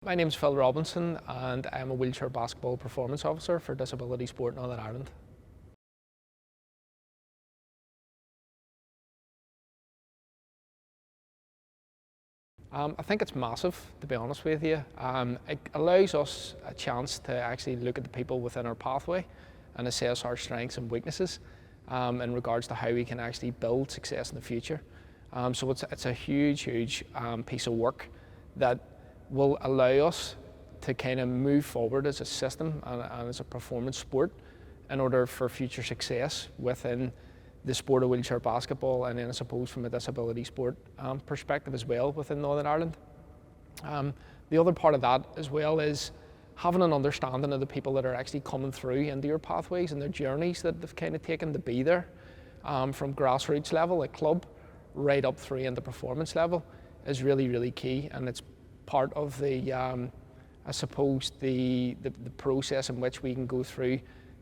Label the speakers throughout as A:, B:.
A: My name's Phil Robinson and I'm a wheelchair basketball performance officer for Disability Sport Northern Ireland. I think it's massive, to be honest with you. It allows us a chance to actually look at the people within our pathway and assess our strengths and weaknesses in regards to how we can actually build success in the future. So it's a huge piece of work that will allow us to kind of move forward as a system and as a performance sport in order for future success within the sport of wheelchair basketball, and then I suppose from a disability sport perspective as well within Northern Ireland. The other part of that as well is having an understanding of the people that are actually coming through into your pathways and their journeys that they've kind of taken to be there, from grassroots level at club right up through into performance level is really key, and it's part of the I suppose the process in which we can go through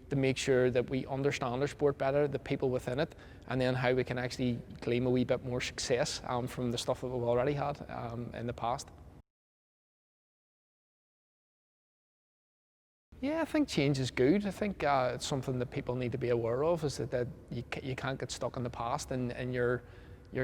A: to make sure that we understand our sport better, the people within it, and then how we can actually claim a wee bit more success from the stuff that we've already had in the past. Yeah, I think change is good. I think it's something that people need to be aware of, is that you can't get stuck in the past and your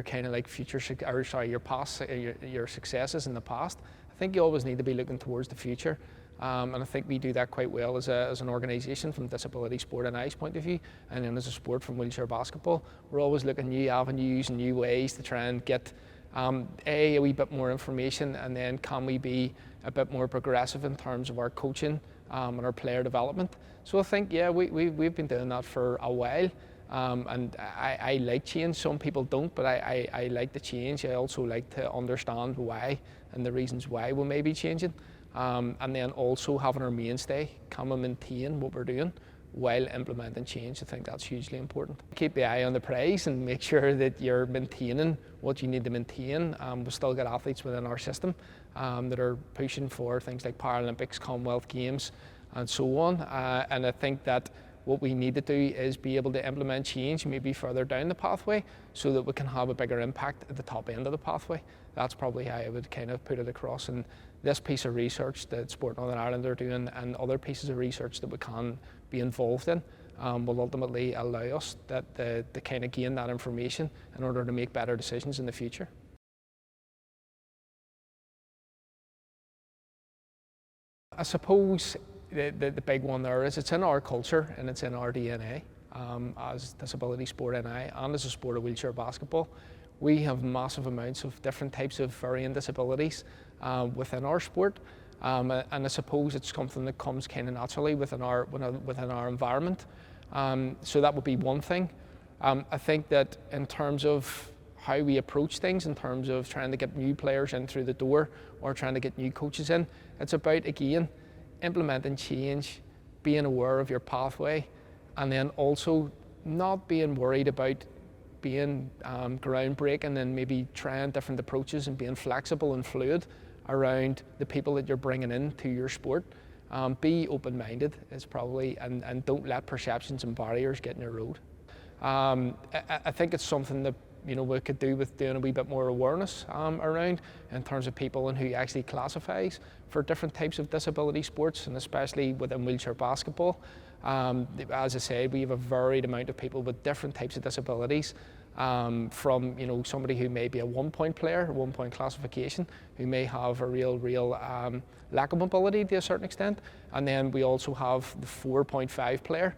A: kind of like your past, your successes in the past. I think you always need to be looking towards the future. And I think we do that quite well as an organisation from Disability Sport NI's point of view, and then as a sport from wheelchair basketball. We're always looking at new avenues and new ways to try and get a wee bit more information, and then can we be a bit more progressive in terms of our coaching and our player development. So I think, yeah, we've been doing that for a while. And I like change. Some people don't, but I like the change. I also like to understand why and the reasons why we may be changing. And then also having our mainstay, can we maintain what we're doing while implementing change? I think that's hugely important. Keep the eye on the prize and make sure that you're maintaining what you need to maintain. We've still got athletes within our system that are pushing for things like Paralympics, Commonwealth Games, and so on. And I think that what we need to do is be able to implement change maybe further down the pathway so that we can have a bigger impact at the top end of the pathway. That's probably how I would kind of put it across. And this piece of research that Sport Northern Ireland are doing and other pieces of research that we can be involved in will ultimately allow us to kind of gain that information in order to make better decisions in the future. I suppose the big one there is it's in our culture and it's in our DNA as Disability Sport NI and as a sport of wheelchair basketball. We have massive amounts of different types of varying disabilities within our sport, and I suppose it's something that comes kind of naturally within our environment. So that would be one thing. I think that in terms of how we approach things, in terms of trying to get new players in through the door or trying to get new coaches in, it's about, again, implementing change, being aware of your pathway, and then also not being worried about being groundbreaking and maybe trying different approaches and being flexible and fluid around the people that you're bringing into your sport. Be open-minded is probably, and don't let perceptions and barriers get in your road. I think it's something that we could do with doing a wee bit more awareness around in terms of people and who actually classifies for different types of disability sports, and especially within wheelchair basketball. As I say, we have a varied amount of people with different types of disabilities, from somebody who may be a 1-point player, 1-point classification, who may have a real lack of mobility to a certain extent, and then we also have the 4.5 player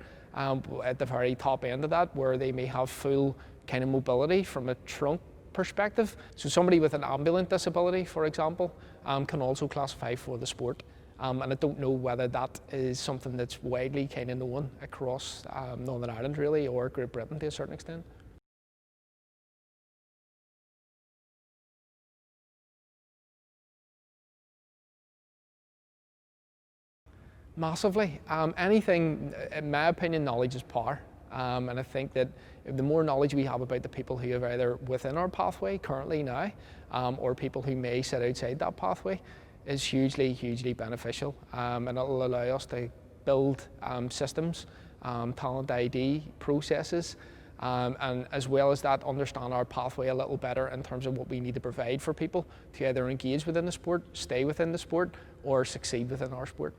A: at the very top end of that, where they may have full kind of mobility from a trunk perspective. So somebody with an ambulant disability, for example, can also classify for the sport. And I don't know whether that is something that's widely kind of known across Northern Ireland really, or Great Britain to a certain extent. Massively. Anything, in my opinion, knowledge is power. And I think that the more knowledge we have about the people who are either within our pathway currently now, or people who may sit outside that pathway, is hugely beneficial. And it'll allow us to build systems, talent ID processes, and as well as that, understand our pathway a little better in terms of what we need to provide for people to either engage within the sport, stay within the sport, or succeed within our sport.